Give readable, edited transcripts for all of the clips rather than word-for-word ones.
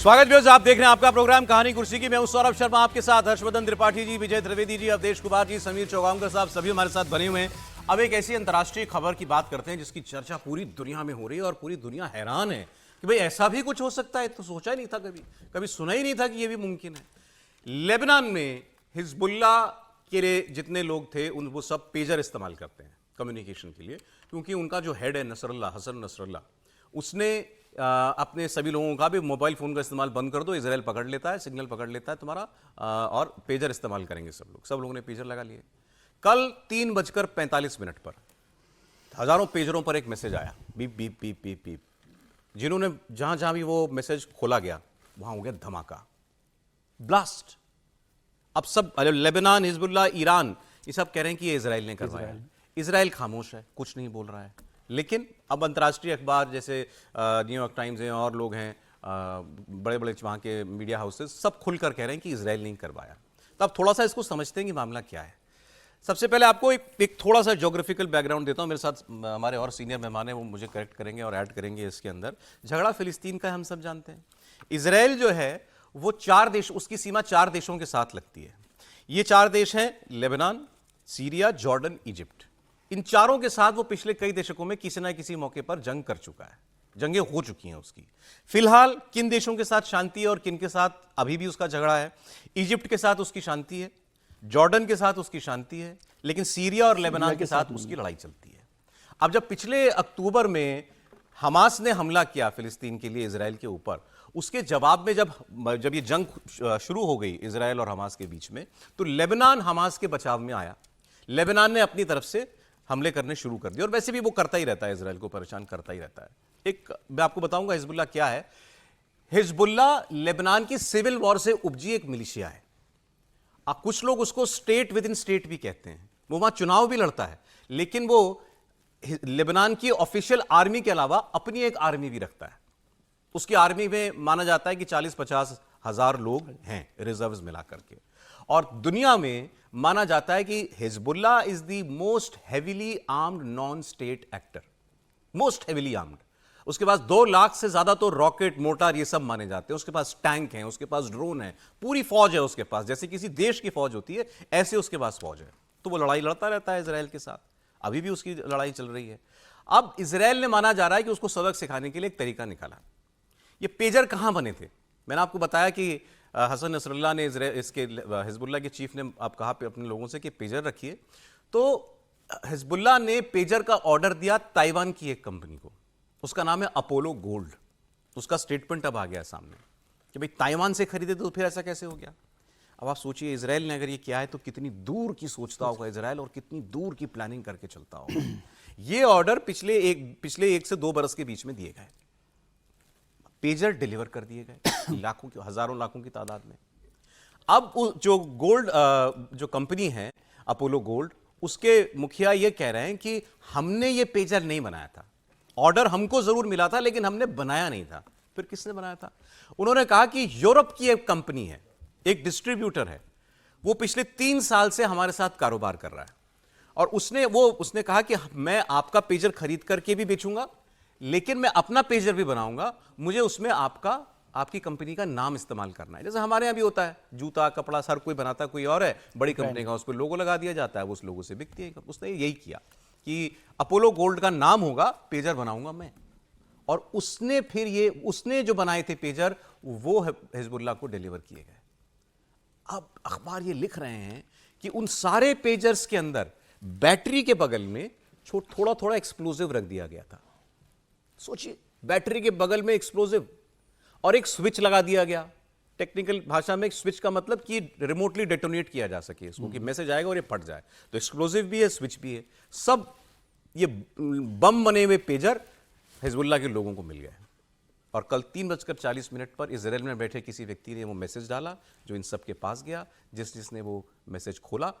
स्वागत व्यूअर्स, आप देख रहे हैं आपका प्रोग्राम कहानी कुर्सी की। मैं हूं सौरभ शर्मा, आपके साथ हर्षवर्धन त्रिपाठी जी, विजय त्रिवेदी जी, अवधेश कुमार जी, समीर चौगांवकर साहब, सभी हमारे साथ बने हुए हैं। अब एक ऐसी अंतर्राष्ट्रीय खबर की बात करते हैं जिसकी चर्चा पूरी दुनिया में हो रही है और पूरी दुनिया हैरान है कि भाई ऐसा भी कुछ हो सकता है। तो सोचा ही नहीं था, कभी सुना ही नहीं था कि यह भी मुमकिन है। लेबनान में हिजबुल्ला के लिए जितने लोग थे वो सब पेजर इस्तेमाल करते हैं कम्युनिकेशन के लिए, क्योंकि उनका जो हेड है नसरल्ला, हसन नसरल्ला, उसने अपने सभी लोगों का भी मोबाइल फ़ोन का इस्तेमाल बंद कर दो, इजराइल पकड़ लेता है, सिग्नल पकड़ लेता है तुम्हारा, और पेजर इस्तेमाल करेंगे सब लोगों ने पेजर लगा लिए। कल 3:45 पर हज़ारों पेजरों पर एक मैसेज आया, beep beep beep beep beep. जिन्होंने जहां जहां भी वो मैसेज खोला गया वहां हो गया धमाका, ब्लास्ट। अब सब लेबनान, हिजबुल्ला, ईरान, ये सब कह रहे हैं कि ये इजराइल ने करवाया है। इजराइल खामोश है, कुछ नहीं बोल रहा है। लेकिन अब अंतर्राष्ट्रीय अखबार जैसे न्यूयॉर्क टाइम्स हैं और लोग हैं, बड़े बड़े वहाँ के मीडिया हाउसेस, सब खुलकर कह रहे हैं कि इजराइल नहीं करवाया। तो अब थोड़ा सा इसको समझते हैं कि मामला क्या है। सबसे पहले आपको एक थोड़ा सा ज्योग्राफिकल बैकग्राउंड देता हूँ। मेरे साथ हमारे और सीनियर मेहमान हैं, वो मुझे करेक्ट करेंगे और ऐड करेंगे इसके अंदर। झगड़ा फिलिस्तीन का हम सब जानते हैं। इजराइल जो है वो 4 देश, उसकी सीमा 4 देशों के साथ लगती है। ये 4 देश हैं लेबनान, सीरिया, जॉर्डन, इजिप्ट। इन चारों के साथ वो पिछले कई दशकों में किसी ना किसी मौके पर जंग कर चुका है, जंगें हो चुकी हैं उसकी। फिलहाल किन देशों के साथ शांति है और किन के साथ अभी भी उसका झगड़ा है? इजिप्ट के साथ उसकी शांति है, जॉर्डन के साथ उसकी शांति है, लेकिन सीरिया और लेबनान के साथ उसकी लड़ाई चलती है। अब जब पिछले अक्टूबर में हमास ने हमला किया फिलिस्तीन के लिए इजराइल के ऊपर, उसके जवाब में जब ये जंग शुरू हो गई इजराइल और हमास के बीच में, तो लेबनान हमास के बचाव में आया। लेबनान ने अपनी तरफ से हमले करने शुरू कर दिए, और वैसे भी वो करता ही रहता है, इजराइल को परेशान करता ही रहता है। एक मैं आपको बताऊंगा हिजबुल्ला क्या है। हिजबुल्ला लेबनान की सिविल वॉर से उपजी एक मिलिशिया है। कुछ लोग उसको स्टेट विद इन स्टेट भी कहते हैं। वो वहां चुनाव भी लड़ता है, लेकिन वो लेबनान की ऑफिशियल आर्मी के अलावा अपनी एक आर्मी भी रखता है। उसकी आर्मी में माना जाता है कि 40-50 हजार लोग हैं रिजर्व्स मिलाकर के। और दुनिया में माना जाता है कि Hezbollah is the most heavily armed non state actor, most heavily armed. उसके पास 2 लाख से ज्यादा तो रॉकेट, मोटार, ये सब माने जाते हैं। उसके पास टैंक हैं, उसके पास ड्रोन है, पूरी फौज है उसके पास। जैसे किसी देश की फौज होती है, ऐसे उसके पास फौज है। तो वो लड़ाई लड़ता रहता है इजराइल के साथ, अभी भी उसकी लड़ाई चल रही है। अब इजराइल ने माना जा रहा है कि उसको सबक सिखाने के लिए एक तरीका निकाला। ये पेजर कहां बने थे? मैंने आपको बताया कि हसन नसरल्ला ने इसके हिजबुल्ला के चीफ ने आप कहा अपने लोगों से कि पेजर रखिए। तो हिजबुल्ला ने पेजर का ऑर्डर दिया ताइवान की एक कंपनी को, उसका नाम है अपोलो गोल्ड। उसका स्टेटमेंट अब आ गया सामने कि भाई ताइवान से खरीदे, तो फिर ऐसा कैसे हो गया? अब आप सोचिए, इजराइल ने अगर ये किया है तो कितनी दूर की सोचता होगा इजराइल, और कितनी दूर की प्लानिंग करके चलता होगा। ये ऑर्डर पिछले 1 से 2 बरस के बीच में दिए गए। पेजर डिलीवर कर दिए गए लाखों की, हजारों लाखों की तादाद में। अब जो गोल्ड जो कंपनी है अपोलो गोल्ड, उसके मुखिया ये कह रहे हैं कि हमने ये पेजर नहीं बनाया था, ऑर्डर हमको जरूर मिला था लेकिन हमने बनाया नहीं था। फिर किसने बनाया था? उन्होंने कहा कि यूरोप की एक कंपनी है, एक डिस्ट्रीब्यूटर है, वो पिछले 3 साल से हमारे साथ कारोबार कर रहा है, और उसने कहा कि मैं आपका पेजर खरीद करके भी बेचूंगा, लेकिन मैं अपना पेजर भी बनाऊंगा, मुझे उसमें आपकी कंपनी का नाम इस्तेमाल करना है। जैसे हमारे यहां भी होता है, जूता, कपड़ा, हर कोई बनाता कोई और है, बड़ी कंपनी का उस पर लोगो लगा दिया जाता है, वो उस लोगों से बिकती है। उसने यही किया कि अपोलो गोल्ड का नाम होगा, पेजर बनाऊंगा मैं। और उसने जो बनाए थे पेजर, वो हिजबुल्ला को डिलीवर किए गए। अब अखबार ये लिख रहे हैं कि उन सारे पेजर्स के अंदर बैटरी के बगल में थोड़ा थोड़ा एक्सप्लोजिव रख दिया गया था। सोचिए, बैटरी के बगल में एक्सप्लोजिव, और एक स्विच लगा दिया गया। टेक्निकल भाषा में स्विच का मतलब कि रिमोटली डेटोनेट किया जा सके इसको, कि मैसेज आएगा और ये फट जाए। तो एक्सप्लोजिव भी है, स्विच भी है, सब ये बम बने हुए पेजर हिजबुल्ला के लोगों को मिल गए। और कल 3:40 पर इजराइल में बैठे किसी व्यक्ति ने वो मैसेज डाला, जो इन सब के पास गया। जिसने वो मैसेज खोला,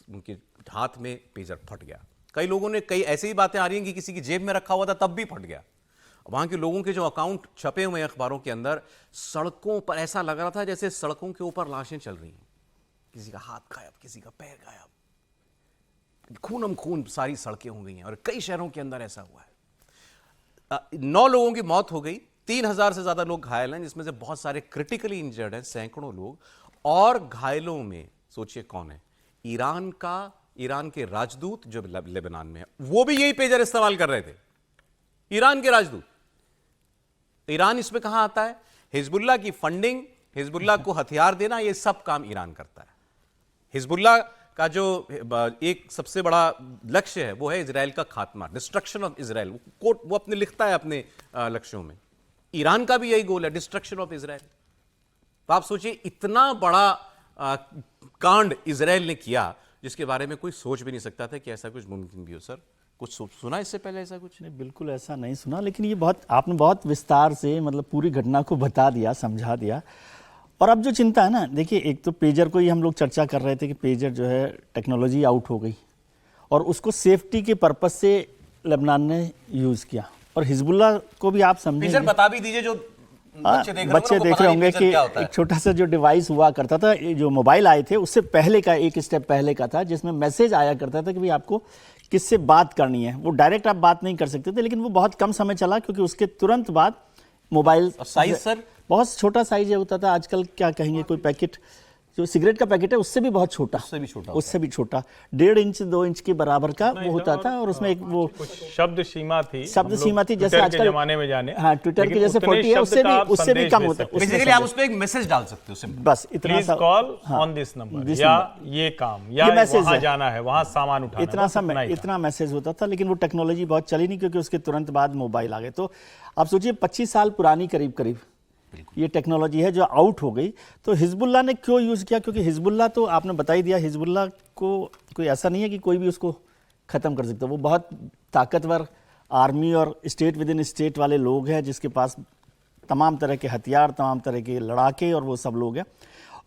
उनके हाथ में पेजर फट गया। कई लोगों ने, कई ऐसी ही बातें आ रही हैं कि किसी की जेब में रखा हुआ था तब भी फट गया। वहां के लोगों के जो अकाउंट छपे हुए हैं अखबारों के अंदर, सड़कों पर ऐसा लग रहा था जैसे सड़कों के ऊपर लाशें चल रही हैं। किसी का हाथ गायब, किसी का पैर गायब, खूनम खून सारी सड़कें हो गई हैं, और कई शहरों के अंदर ऐसा हुआ है। 9 लोगों की मौत हो गई, 3,000 से ज्यादा लोग घायल हैं, जिसमें से बहुत सारे क्रिटिकली इंजर्ड हैं, सैकड़ों लोग। और घायलों में सोचिए कौन है? ईरान के राजदूत जो लेबनान में है, वो भी यही पेजर इस्तेमाल कर रहे थे। ईरान के राजदूत। ईरान इसमें कहां आता है? हिजबुल्लाह की फंडिंग, हिजबुल्लाह को हथियार देना, ये सब काम ईरान करता है। हिजबुल्लाह का जो एक सबसे बड़ा लक्ष्य है वो है इजराइल का खात्मा, डिस्ट्रक्शन ऑफ इजराइल। वो अपने लिखता है अपने लक्ष्यों में। ईरान का भी यही गोल है, डिस्ट्रक्शन ऑफ इजराइल। तो आप सोचिए इतना बड़ा कांड इजराइल ने किया, जिसके बारे में कोई सोच भी नहीं सकता था कि ऐसा कुछ मुमकिन भी हो। सर, कुछ सुना इससे पहले ऐसा कुछ? नहीं, बिल्कुल ऐसा नहीं सुना, लेकिन ये आपने बहुत विस्तार से मतलब पूरी घटना को बता दिया, समझा दिया। और अब जो चिंता है ना, देखिए, एक तो पेजर को ही हम लोग चर्चा कर रहे थे कि पेजर जो है टेक्नोलॉजी आउट हो गई और उसको सेफ्टी के पर्पज से लेबनान ने यूज़ किया। और हिजबुल्लाह को भी आप समझेंगे, पेजर बता भी दीजिए, जो बच्चे देख रहे होंगे कि एक छोटा सा जो डिवाइस हुआ करता था, जो मोबाइल आए थे उससे पहले का एक स्टेप पहले का था, जिसमें मैसेज आया करता था कि भाई आपको किससे बात करनी है। वो डायरेक्ट आप बात नहीं कर सकते थे, लेकिन वो बहुत कम समय चला, क्योंकि उसके तुरंत बाद मोबाइल साइज सर बहुत छोटा साइज होता था। आजकल क्या कहेंगे, कोई पैकेट जो सिगरेट का पैकेट है उससे भी बहुत छोटा, उससे भी छोटा 1.5 इंच 2 इंच के बराबर का वो होता था। और उसमें एक वो शब्द सीमा थी जैसे आजकल जमाने में जाने, हाँ, ट्विटर की जैसे 40 है, उससे भी कम होता है। बेसिकली आप उस पे एक मैसेज डाल सकते हो, बस इतना सा, कॉल ऑन दिस नंबर, या ये काम, या वहां जाना है, वहां सामान उठाना, इतना मैसेज होता था। लेकिन वो टेक्नोलॉजी बहुत चली नहीं, क्योंकि उसके तुरंत बाद मोबाइल आ गए। तो आप सोचिए 25 साल पुरानी करीब ये टेक्नोलॉजी है जो आउट हो गई। तो हिजबुल्लाह ने क्यों यूज़ किया? क्योंकि हिजबुल्लाह तो आपने बता ही दिया, हिजबुल्लाह को कोई ऐसा नहीं है कि कोई भी उसको ख़त्म कर सकता। वो बहुत ताकतवर आर्मी और स्टेट विद इन स्टेट वाले लोग हैं, जिसके पास तमाम तरह के हथियार, तमाम तरह के लड़ाके और वो सब लोग हैं।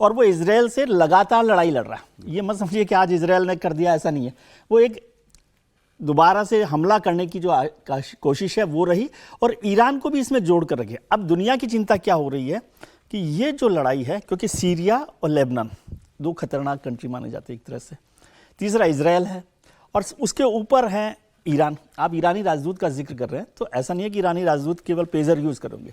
और वो इजराइल से लगातार लड़ाई लड़ रहा है। ये मत समझिए कि आज इजराइल ने कर दिया, ऐसा नहीं है। वो एक दोबारा से हमला करने की जो कोशिश है वो रही, और ईरान को भी इसमें जोड़ कर रखे। अब दुनिया की चिंता क्या हो रही है कि ये जो लड़ाई है, क्योंकि सीरिया और लेबनान 2 खतरनाक कंट्री माने जाते हैं एक तरह से, तीसरा इजराइल है, और उसके ऊपर है ईरान। आप ईरानी राजदूत का जिक्र कर रहे हैं, तो ऐसा नहीं है कि ईरानी राजदूत केवल पेजर यूज़ करेंगे।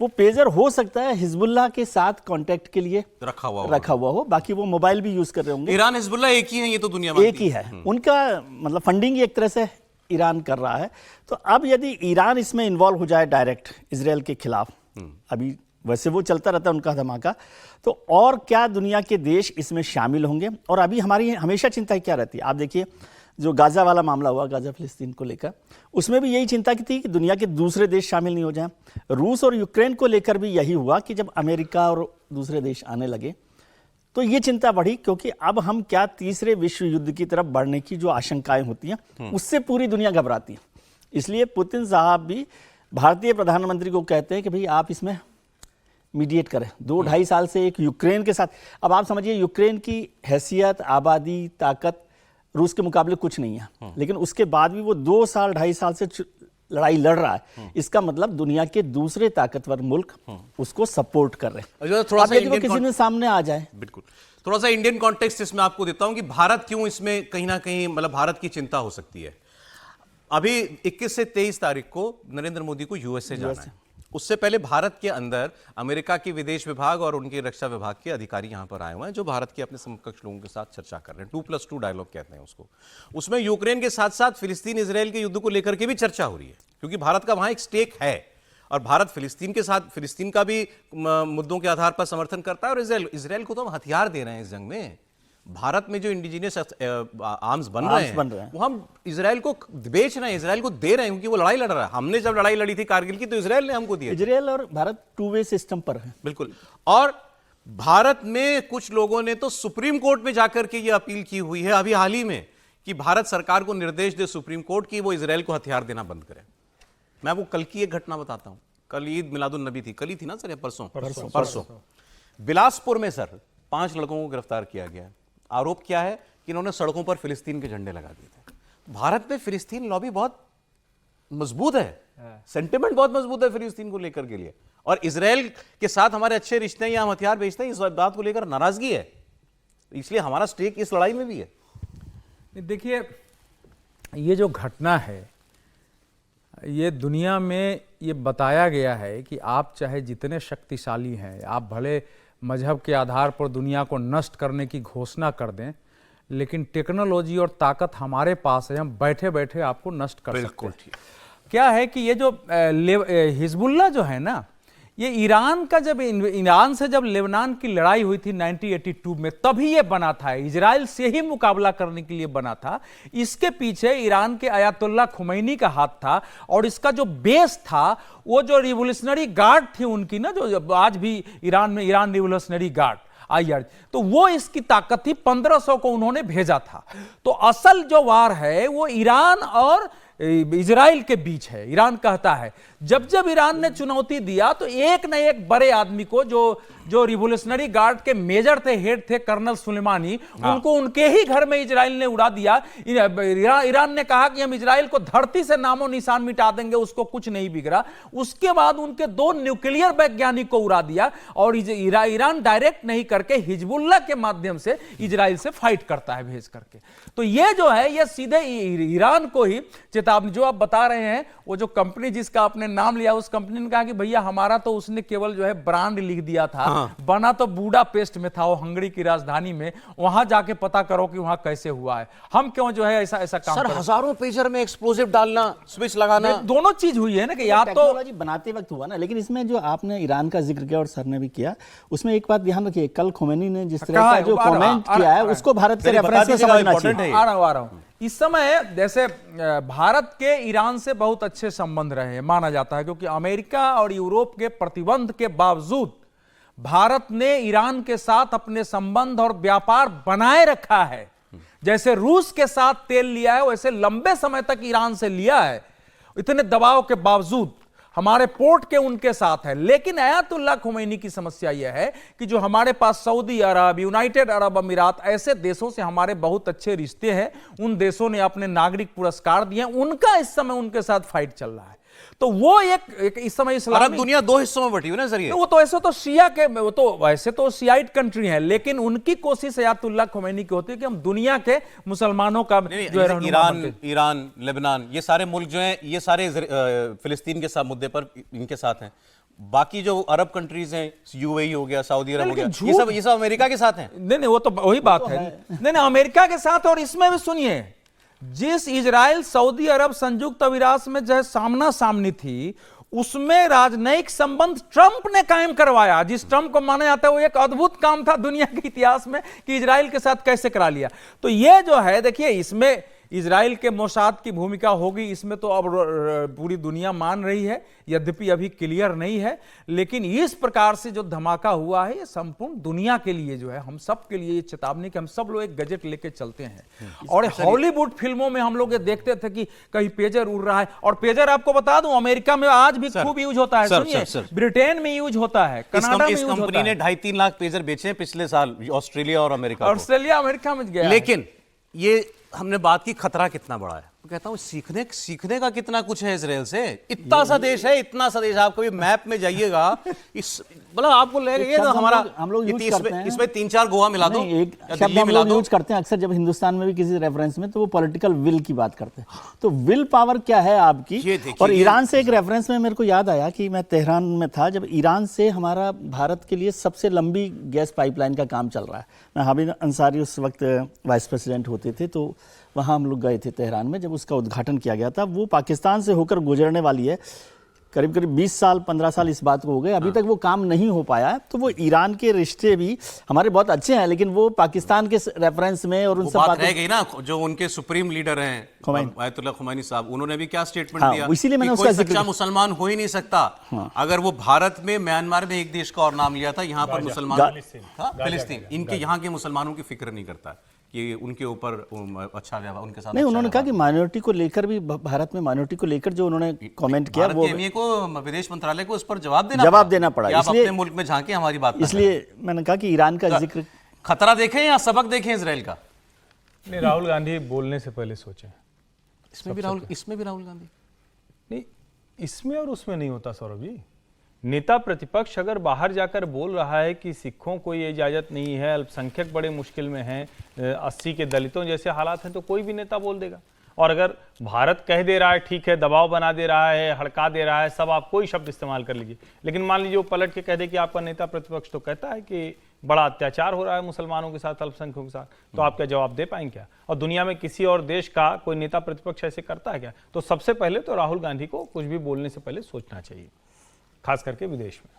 वो पेजर हो सकता है हिजबुल्लाह के साथ कांटेक्ट के लिए रखा हुआ हो, बाकी वो मोबाइल भी यूज कर रहे होंगे। ईरान हिजबुल्लाह एक ही है, ये तो दुनिया में एक ही है। उनका मतलब फंडिंग एक तरह से ईरान कर रहा है। तो अब यदि ईरान इसमें इन्वॉल्व हो जाए डायरेक्ट इजराइल के खिलाफ, अभी वैसे वो चलता रहता है उनका धमाका, तो और क्या दुनिया के देश इसमें शामिल होंगे। और अभी हमारी हमेशा चिंता क्या रहती है, आप देखिए जो गाज़ा वाला मामला हुआ, गाज़ा फिलिस्तीन को लेकर, उसमें भी यही चिंता की थी कि दुनिया के दूसरे देश शामिल नहीं हो जाएं। रूस और यूक्रेन को लेकर भी यही हुआ कि जब अमेरिका और दूसरे देश आने लगे तो ये चिंता बढ़ी, क्योंकि अब हम क्या तीसरे विश्व युद्ध की तरफ बढ़ने की जो आशंकाएं होती हैं उससे पूरी दुनिया घबराती है। इसलिए पुतिन साहब भी भारतीय प्रधानमंत्री को कहते हैं कि भाई आप इसमें मीडिएट करें। 2-2.5 साल से एक यूक्रेन के साथ, अब आप समझिए यूक्रेन की हैसियत, आबादी, ताकत रूस के मुकाबले कुछ नहीं है, लेकिन उसके बाद भी वो 2-2.5 साल से लड़ाई लड़ रहा है। इसका मतलब दुनिया के दूसरे ताकतवर मुल्क उसको सपोर्ट कर रहे हैं। थोड़ा सा किसी ने सामने आ जाए, बिल्कुल थोड़ा सा इंडियन कॉन्टेक्स्ट इसमें आपको देता हूं कि भारत क्यों इसमें कहीं ना कहीं, मतलब भारत की चिंता हो सकती है। अभी 21 से 23 तारीख को नरेंद्र मोदी को यूएसए जाना है। उससे पहले भारत के अंदर अमेरिका के विदेश विभाग और उनके रक्षा विभाग के अधिकारी यहां पर आए हुए हैं, जो भारत के अपने समकक्ष लोगों के साथ चर्चा कर रहे हैं। 2+2 डायलॉग कहते हैं उसको। उसमें यूक्रेन के साथ साथ फिलिस्तीन इजराइल के युद्ध को लेकर के भी चर्चा हो रही है, क्योंकि भारत का वहां एक स्टेक है और भारत फिलिस्तीन के साथ, फिलिस्तीन का भी मुद्दों के आधार पर समर्थन करता है। और इजराइल को तो हम हथियार दे रहे हैं इस जंग में। भारत में जो इंडिजिनियस आर्म्स बन रहे हैं वो हम इजराइल को बेच रहे हैं, इजराइल को दे रहे हैं, क्योंकि वो लड़ाई लड़ रहा है। हमने जब लड़ाई लड़ी थी कारगिल की तो इजराइल ने हमको दिया। इजराइल और भारत 2 वे सिस्टम पर है। बिल्कुल। और भारत में कुछ लोगों ने तो सुप्रीम कोर्ट में जाकर के ये अपील की हुई है अभी हाल ही में कि भारत सरकार को निर्देश दे सुप्रीम कोर्ट कि वो इजराइल को हथियार देना बंद करे। मैं आपको कल की एक घटना बताता हूं। कल ईद मिलादुन नबी थी, कल ही थी ना सर, या परसों बिलासपुर में सर 5 लड़कों को गिरफ्तार किया गया। आरोप क्या है कि इन्होंने सड़कों पर फिलिस्तीन के झंडे लगा दिए थे। भारत में फिलिस्तीन लॉबी बहुत मजबूत है, सेंटिमेंट बहुत मजबूत है फिलिस्तीन को लेकर के लिए। और इजराइल के साथ हमारे अच्छे रिश्ते हैं या हम हथियार बेचते हैं, इस बात को लेकर नाराजगी है। इसलिए हमारा स्टेक इस लड़ाई में भी है। देखिए, ये जो घटना है ये दुनिया में ये बताया गया है कि आप चाहे जितने शक्तिशाली हैं, आप भले मजहब के आधार पर दुनिया को नष्ट करने की घोषणा कर दें, लेकिन टेक्नोलॉजी और ताकत हमारे पास है, हम बैठे बैठे आपको नष्ट कर सकते हैं। क्या है कि ये जो हिजबुल्लाह जो है ना, ये ईरान का जब ईरान से जब लेबनान की लड़ाई हुई थी 1982 में, तभी ये बना था, इजराइल से ही मुकाबला करने के लिए बना था। इसके पीछे ईरान के आयतुल्लाह खुमैनी का हाथ था, और इसका जो बेस था वो जो रिवोल्यूशनरी गार्ड थी उनकी ना, जो आज भी ईरान में ईरान रिवोल्यूशनरी गार्ड IR, तो वो इसकी ताकत थी। 1500 को उन्होंने भेजा था। तो असल जो वार है वो ईरान और इजराइल के बीच है। ईरान कहता है जब जब ईरान ने चुनौती दिया तो एक न एक बड़े आदमी को, जो रिवोल्यूशनरी गार्ड के मेजर थे, हेड थे कर्नल सुलेमानी, उनको उनके ही घर में इजराइल ने उड़ा दिया। ईरान ने कहा कि हम इजराइल को धरती से नामो निशान मिटा देंगे, उसको कुछ नहीं बिगड़ा। उसके बाद उनके 2 न्यूक्लियर वैज्ञानिक को उड़ा दिया, और ईरान डायरेक्ट नहीं करके हिजबुल्लाह के माध्यम से इजराइल से फाइट करता है भेज करके। तो ये जो है ये सीधे ईरान को ही चेतावनी, जो आप बता रहे हैं, वो जो कंपनी जिसका आपने नाम लिया, उस कंपनी ने कहा कि भैया हमारा तो उसने केवल जो है ब्रांड लिख दिया था, बना तो बुडापेस्ट में था, वो हंगरी की राजधानी में, वहां जाके पता करो कि वहां कैसे हुआ है। हम क्यों जो है ऐसा काम सर, हजारों पेजर में एक्सप्लोसिव डालना, स्विच लगाना, दोनों चीज हुई है ना, कि या तो टेक्नोलॉजी बनाते वक्त हुआ ना। लेकिन इसमें जो आपने ईरान का जिक्र किया और सर ने भी किया, उसमें एक बात ध्यान रखिए, कल खुमैनी ने जिस तरह का जो कमेंट किया है उसको भारत के रेफरेंस में समझना चाहिए। आ रहा हूं। इस समय जैसे भारत के ईरान से बहुत अच्छे संबंध रहे हैं माना जाता है, क्योंकि अमेरिका और यूरोप के प्रतिबंध के बावजूद भारत ने ईरान के साथ अपने संबंध और व्यापार बनाए रखा है। जैसे रूस के साथ तेल लिया है, वैसे लंबे समय तक ईरान से लिया है, इतने दबाव के बावजूद। हमारे पोर्ट के उनके साथ है। लेकिन आयतुल्लाह खुमैनी की समस्या यह है कि जो हमारे पास सऊदी अरब, यूनाइटेड अरब अमीरात, ऐसे देशों से हमारे बहुत अच्छे रिश्ते हैं, उन देशों ने अपने नागरिक पुरस्कार दिए, उनका इस समय उनके साथ फाइट चल रहा है। तो वो एक इस समय अरब दुनिया 2 हिस्सों में बटी हुई ना सर। ये वो तो ऐसे तो शिया के, वो तो वैसे तो शियाइट कंट्री है, लेकिन उनकी कोशिश आयतुल्लाह खुमैनी की होती है कि हम दुनिया के मुसलमानों का जो है ईरान, लेबनान, ये सारे मुल्क जो हैं, ये सारे फिलिस्तीन के साथ मुद्दे पर इनके साथ हैं। बाकी जो अरब कंट्रीज हैं, UAE हो गया, सऊदी अरब हो गया, ये सब अमेरिका के साथ हैं। नहीं, वो तो वही बात है। नहीं, अमेरिका के साथ। और इसमें भी सुनिए, जिस इजराइल सऊदी अरब संयुक्त अमीरात में जो सामना सामनी थी, उसमें राजनयिक संबंध ट्रंप ने कायम करवाया। जिस ट्रंप को माना जाता है वो एक अद्भुत काम था दुनिया के इतिहास में कि इजराइल के साथ कैसे करा लिया। तो ये जो है, देखिए, इसमें इजराइल के मोसाद की भूमिका होगी, इसमें तो अब पूरी दुनिया मान रही है, यद्यपि अभी क्लियर नहीं है। लेकिन इस प्रकार से जो धमाका हुआ है, ये संपूर्ण दुनिया के लिए जो है, हम सब के लिए ये चेतावनी कि हम सब लोग एक गजेट लेके चलते हैं। और हॉलीवुड फिल्मों में हम लोग ये देखते थे कि कहीं पेजर उड़ रहा है, और पेजर आपको बता दूं अमेरिका में आज भी खूब यूज होता है। सुनिए, ब्रिटेन में यूज होता है, कनाडा में यूज होता है। कंपनी ने 2.5-3 लाख पेजर बेचे हैं पिछले साल ऑस्ट्रेलिया और अमेरिका में गया। लेकिन ये हमने बात की, खतरा कितना बड़ा है। तो कहता हूं सीखने का कितना कुछ है इजराइल से। इतना सा देश है, इतना सा देश। आप कभी मैप में जाइएगा, इस मतलब आपको लगेगा ये तो हमारा, हम लोग यूज करते हैं, इसमें 3-4 गोवा मिला दो, एक शब्द हम लोग यूज करते हैं अक्सर जब हिंदुस्तान में भी किसी रेफरेंस में, तो वो पॉलिटिकल विल की बात करते हैं। तो विल पावर क्या है आपकी। और ईरान से एक रेफरेंस में मेरे को याद आया कि मैं तेहरान में था जब ईरान से हमारा भारत के लिए सबसे लंबी गैस पाइपलाइन का काम चल रहा है। मैं हामिद अंसारी उस वक्त वाइस प्रेसिडेंट होते थे, तो वहाँ हम लोग गए थे तेहरान में जब उसका उद्घाटन किया गया था। वो पाकिस्तान से होकर गुजरने वाली है, करीब करीब 20 साल 15 साल इस बात को हो गए, अभी तक वो काम नहीं हो पाया है। तो वो ईरान के रिश्ते भी हमारे बहुत अच्छे हैं, लेकिन वो पाकिस्तान के रेफरेंस में और उन सब बात रह गई ना। जो उनके सुप्रीम लीडर हैं आयतुल्लाह खुमैनी साहब, उन्होंने भी क्या स्टेटमेंट दिया, इसीलिए मैंने कोई सच्चा मुसलमान हो ही नहीं सकता। अगर वो भारत में, म्यांमार में एक देश का और नाम लिया था, यहाँ पर मुसलमान, फिलिस्तीन, इनके यहाँ के मुसलमानों की फिक्र नहीं करता कि उनके ऊपर अच्छा व्यवहार उनके साथ नहीं। उन्होंने कहा कि माइनॉरिटी को लेकर भी, भारत में माइनॉरिटी को लेकर जो उन्होंने कमेंट किया, वो को विदेश मंत्रालय को उस पर जवाब देना पड़ा। इसलिए अपने मुल्क में झांके हमारी बात, इसलिए मैंने कहा कि ईरान का जिक्र। खतरा देखें या सबक देखें इजराइल का। नहीं, राहुल गांधी बोलने से पहले सोचें। इसमें भी राहुल गांधी नहीं, इसमें और उसमें नहीं होता सौरभ जी। नेता प्रतिपक्ष अगर बाहर जाकर बोल रहा है कि सिखों को ये इजाजत नहीं है, अल्पसंख्यक बड़े मुश्किल में हैं, 80 के दलितों जैसे हालात हैं, तो कोई भी नेता बोल देगा। और अगर भारत कह दे रहा है ठीक है, दबाव बना दे रहा है, हड़का दे रहा है, सब आप कोई शब्द इस्तेमाल कर लीजिए, लेकिन मान लीजिए वो पलट के कह दे कि आपका नेता प्रतिपक्ष तो कहता है कि बड़ा अत्याचार हो रहा है मुसलमानों के साथ, अल्पसंख्यकों के साथ, तो आप क्या जवाब दे पाएंगे क्या? और दुनिया में किसी और देश का कोई नेता प्रतिपक्ष ऐसे करता है क्या? तो सबसे पहले तो राहुल गांधी को कुछ भी बोलने से पहले सोचना चाहिए, खास करके विदेश में।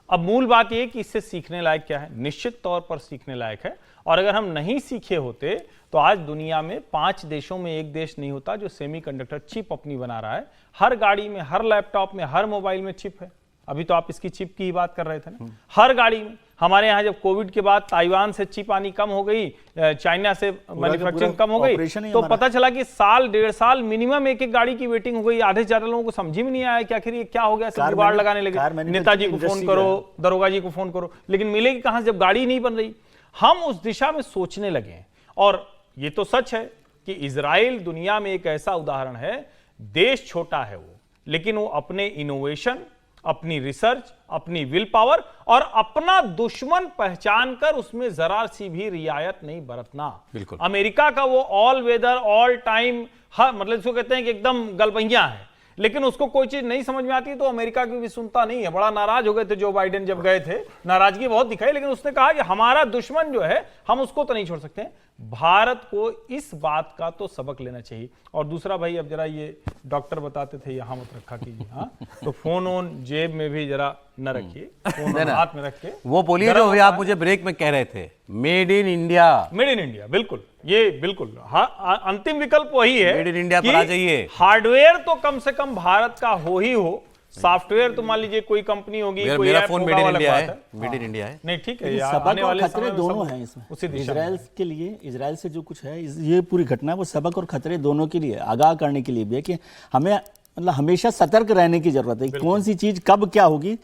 अब मूल बात यह कि इससे सीखने लायक क्या है? निश्चित तौर पर सीखने लायक है, और अगर हम नहीं सीखे होते तो आज दुनिया में 5 देशों में एक देश नहीं होता जो सेमीकंडक्टर चिप अपनी बना रहा है। हर गाड़ी में, हर लैपटॉप में, हर मोबाइल में चिप है। अभी तो आप इसकी चिप की ही बात कर रहे थे ना, हर गाड़ी में। हमारे यहाँ जब कोविड के बाद ताइवान से चिप आनी कम हो गई, चाइना से मैन्युफैक्चरिंग कम हो गई, तो पता चला कि साल 1.5 साल मिनिमम एक एक गाड़ी की वेटिंग हो गई। आधे से ज्यादा लोगों को समझ में नहीं आया कि आखिर ये क्या हो गया, सब जुगाड़ लगाने लगे, नेताजी को फोन करो, दरोगा जी को फोन करो, लेकिन मिलेगी कहां जब गाड़ी नहीं बन रही। हम उस दिशा में सोचने लगे हैं, और ये तो सच है कि इजराइल दुनिया में एक ऐसा उदाहरण है, देश छोटा है वो, लेकिन वो अपने इनोवेशन, अपनी रिसर्च, अपनी विल पावर और अपना दुश्मन पहचान कर उसमें जरा सी भी रियायत नहीं बरतना। बिल्कुल। अमेरिका का वो ऑल वेदर, ऑल टाइम, मतलब इसको कहते हैं कि एकदम गलबैया है, लेकिन उसको कोई चीज नहीं समझ में आती तो अमेरिका की भी सुनता नहीं है। बड़ा नाराज हो गए थे जो बाइडेन जब गए थे, नाराजगी बहुत दिखाई, लेकिन उसने कहा कि हमारा दुश्मन जो है हम उसको तो नहीं छोड़ सकते। भारत को इस बात का तो सबक लेना चाहिए। और दूसरा भाई, अब जरा ये डॉक्टर बताते थे यहां मत रखा कीजिए, हाँ, तो फोन ऑन जेब में भी जरा न रखिए, फोन हाथ में रख के वो बोलिए जो अभी आप मुझे ब्रेक में कह रहे थे, made in India. Made in India, बिल्कुल, ये बिल्कुल अंतिम विकल्प वही है, मेड इन इंडिया पर आ जाइए। हार्डवेयर तो कम से कम भारत का हो ही हो, सॉफ्टवेयर तो मान लीजिए कोई कंपनी होगी, कोई मेरा ऐप फोन होगा, मेड इन अलग इंडिया बात है, मेड इन इंडिया है। नहीं ठीक है, सबक आने और वाले खतरे समय में दोनों सब हैं इसमें। उसी दिशा में। इजराइल के लिए, इजराइल से जो कुछ है, ये पूरी घटना है वो सबक और खतरे दोनों के लिए, आगाह करने के लिए भी है कि हमें मतलब हमेशा सतर्क रहने की जरूरत है। कौन सी चीज कब क्या होगी,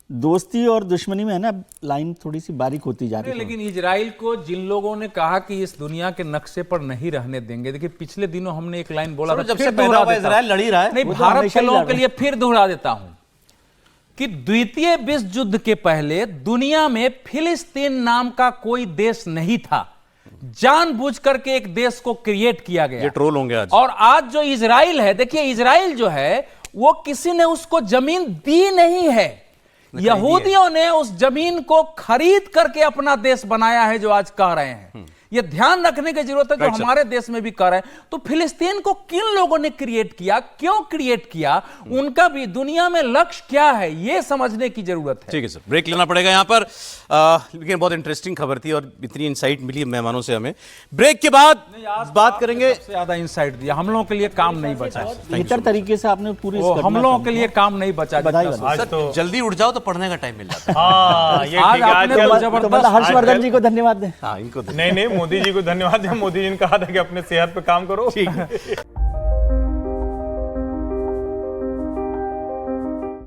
दोस्ती और दुश्मनी में है ना, लाइन थोड़ी सी बारीक होती जा रही है। लेकिन इजराइल को जिन लोगों ने कहा कि इस दुनिया के नक्शे पर नहीं रहने देंगे, देखिए पिछले दिनों हमने एक लाइन बोला था, जब फिर से पैदा दोहरा हुआ देता इजराइल लड़ ही रहा है। नहीं, वो तो भारत हमेशा के ही लोगों लड़ के रहा लिए फिर दोहरा देता हूं कि द्वितीय विश्व युद्ध के पहले दुनिया में फिलिस्तीन नाम का कोई देश नहीं था। जानबूझ करके एक देश को क्रिएट किया गया। ये ट्रोल होंगे आज। और आज जो इजराइल है, देखिए इजराइल जो है वो किसी ने उसको जमीन दी नहीं है, यहूदियों ने उस जमीन को खरीद करके अपना देश बनाया है, जो आज कह रहे हैं। ये ध्यान रखने की जरूरत है, जो हमारे देश में भी कर रहे हैं। तो फिलिस्तीन को किन लोगों ने क्रिएट किया, क्यों क्रिएट किया, उनका भी दुनिया में लक्ष्य क्या है, ये समझने की जरूरत है। ठीक है सर, ब्रेक लेना पड़ेगा यहाँ पर, लेकिन बहुत इंटरेस्टिंग खबर थी और इतनी इंसाइट मिली मेहमानों से हमें। ब्रेक के बाद बात करेंगे। सबसे ज्यादा इंसाइट दिया, हम लोगों के लिए काम नहीं बचा, बेहतर तरीके से आपने पूरी इस घटना हम लोगों को- के लिए काम नहीं बचा। बधाई आज सर, तो जल्दी उठ जाओ तो पढ़ने का टाइम मिल जाता है। हाँ, ये आज ठीक है, आज आपने जब- तो तो मतलब हर्षवर्धन जी को धन्यवाद दें। हाँ, इनको नहीं, मोदी जी को धन्यवाद है। मोदी जी ने कहा था कि अपने सेहत पे काम करो।